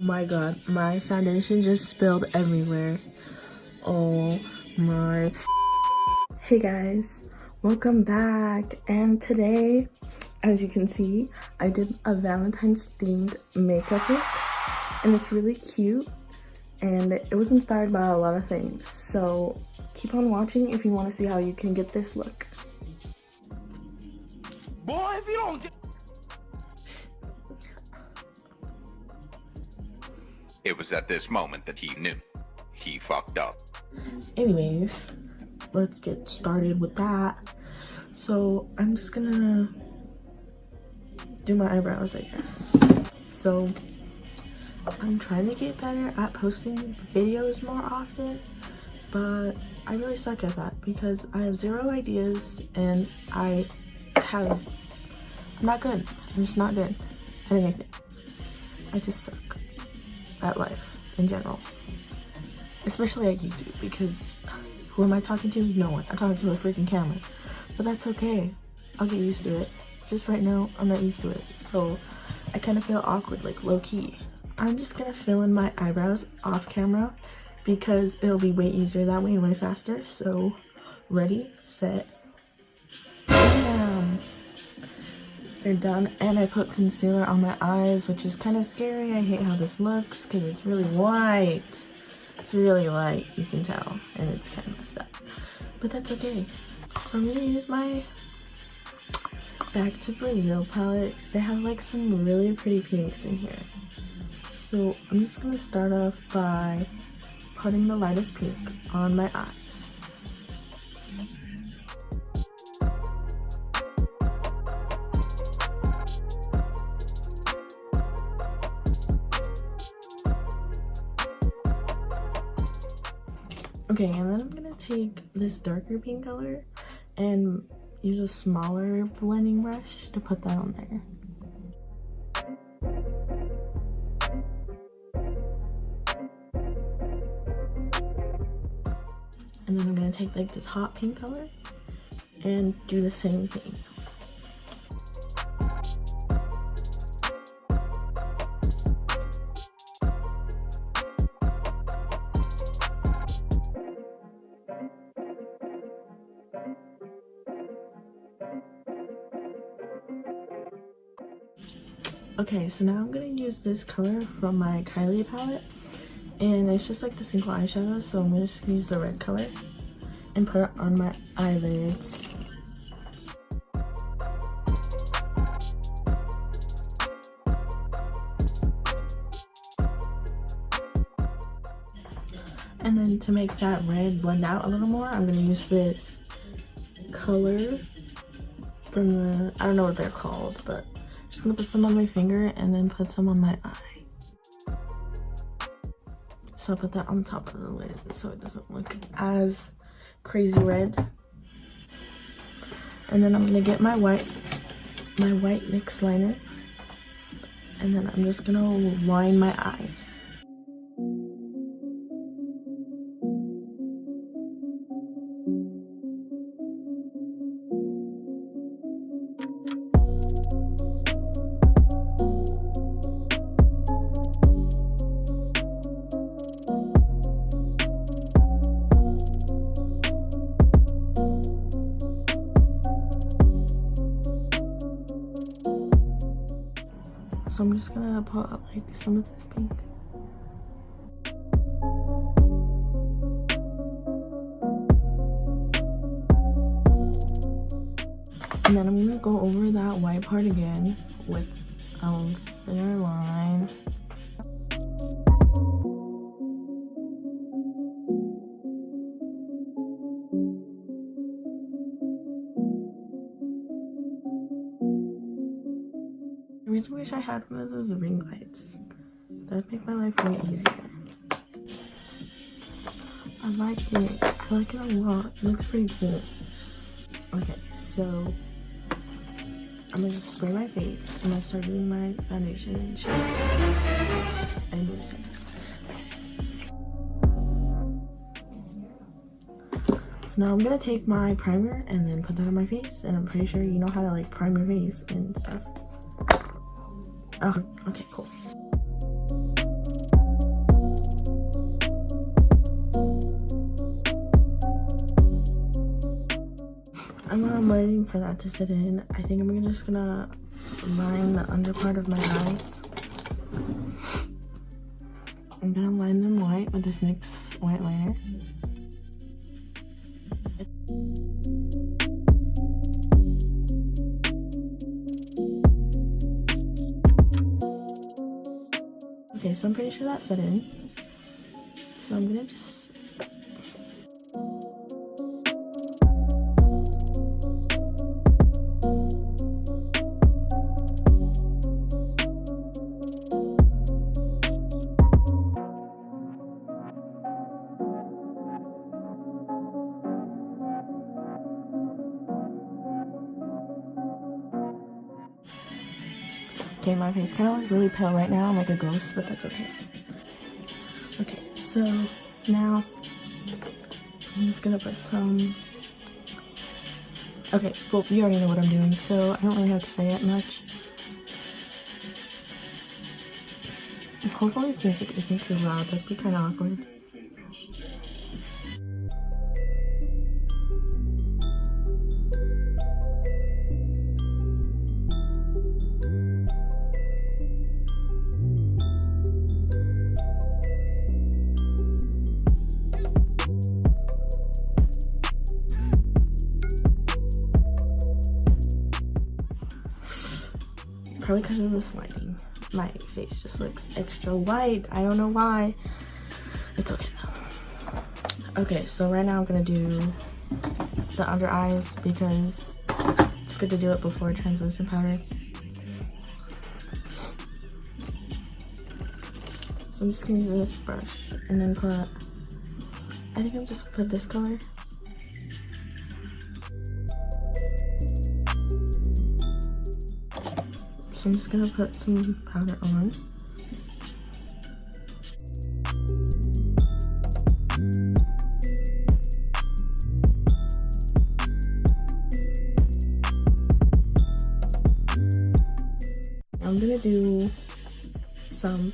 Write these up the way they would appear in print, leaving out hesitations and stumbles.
My god, my foundation just spilled everywhere. Oh my. Hey guys, welcome back. And today, as you can see, I did a Valentine's themed makeup look, and it's really cute, and it was inspired by a lot of things. So keep on watching if you want to see how you can get this look. Boy, if you don't get... It was at this moment that he knew. He fucked up. Anyways, let's get started with that. So I'm just gonna do my eyebrows, I guess. So I'm trying to get better at posting videos more often, but I really suck at that because I have zero ideas and I'm not good. I'm just not good at anything. I just suck at life in general, especially at YouTube, because who am I talking to? No one. I'm talking to a freaking camera, but that's okay. I'll get used to it. Just right now, I'm not used to it, so I kind of feel awkward, like low-key. I'm just gonna fill in my eyebrows off camera because it'll be way easier that way and way faster. So ready, set, bam. They're done, and I put concealer on my eyes, which is kind of scary. I hate how this looks because it's really white. It's really light, you can tell, and it's kind of messed up, but that's okay. So I'm gonna use my Back to Brazil palette because they have like some really pretty pinks in here. So I'm just gonna start off by putting the lightest pink on my eyes. Okay, and then I'm gonna take this darker pink color and use a smaller blending brush to put that on there. And then I'm gonna take like this hot pink color and do the same thing. Okay, so now I'm gonna use this color from my Kylie palette, and it's just like the single eyeshadow, so I'm just gonna use the red color and put it on my eyelids. And then to make that red blend out a little more, I'm gonna use this color from the, I don't know what they're called, but I'm just gonna put some on my finger and then put some on my eye. So I'll put that on top of the lid so it doesn't look as crazy red. And then I'm gonna get my white NYX liner, and then I'm just gonna line my eyes. So I'm just gonna put like some of this pink. And then I'm gonna go over that white part again with a thinner line. I really wish I had one of those ring lights. That would make my life way easier. I like it. I like it a lot. It looks pretty cool. Okay, so I'm gonna spray my face. I'm gonna start doing my foundation and shit. And use it. So now I'm gonna take my primer and then put that on my face. And I'm pretty sure you know how to like prime your face and stuff. Oh, okay, cool. I'm waiting for that to sit in, I think I'm just gonna line the under part of my eyes. I'm gonna line them white with this NYX white liner. Okay, so I'm pretty sure that set in. So I'm gonna just... Okay, my face kind of looks really pale right now. I'm like a ghost, but that's okay. Okay, so now I'm just gonna put some... Okay, well, you already know what I'm doing, so I don't really have to say it much. Hopefully this music isn't too loud, that'd be kind of awkward. Probably because of this lighting, my face just looks extra white. I don't know why. It's okay though. Okay, so right now I'm gonna do the under eyes because it's good to do it before translucent powder. So I'm just gonna use this brush and then put, I think I'll just put this color. So I'm just gonna put some powder on. I'm gonna do some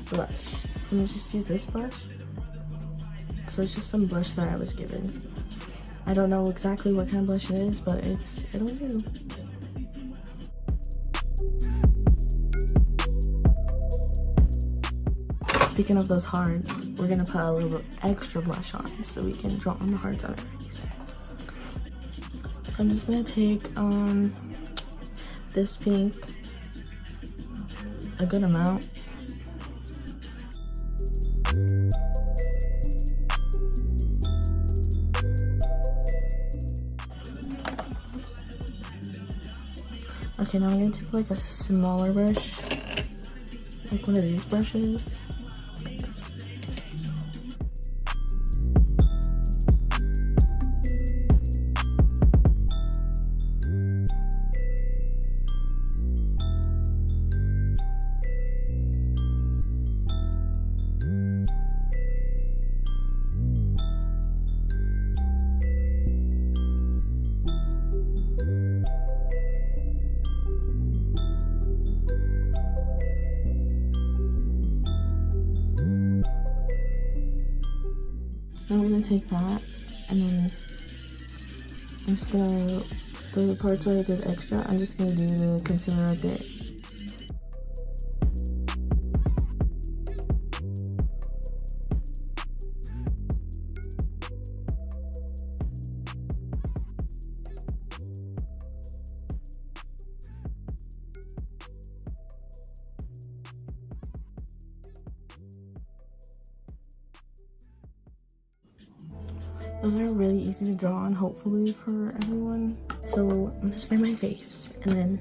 blush. So I'm gonna just use this blush. So it's just some blush that I was given. I don't know exactly what kind of blush it is, but it'll do. Speaking of those hearts, we're gonna put a little extra blush on so we can draw on the hearts on our face. So I'm just gonna take this pink, a good amount. Okay, now I'm gonna take like a smaller brush, like one of these brushes. I'm gonna take that and then I'm just gonna, the parts where I did extra, I'm just gonna do the concealer right there. Those are really easy to draw on, hopefully, for everyone. So I'm just by my face, and then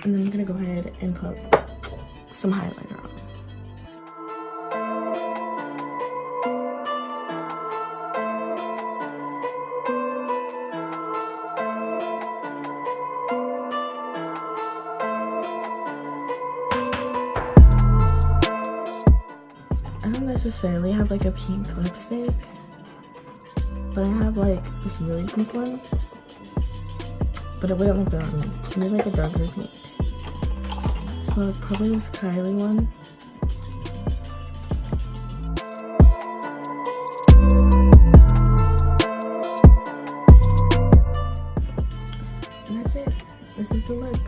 I'm gonna go ahead and put some highlighter on. I don't necessarily have like a pink lipstick, but I have like this really pink one, but it wouldn't look good on me. It was like a darker pink. So probably this Kylie one. And that's it. This is the look.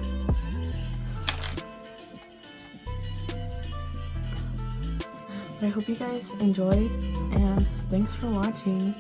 I hope you guys enjoyed, and thanks for watching.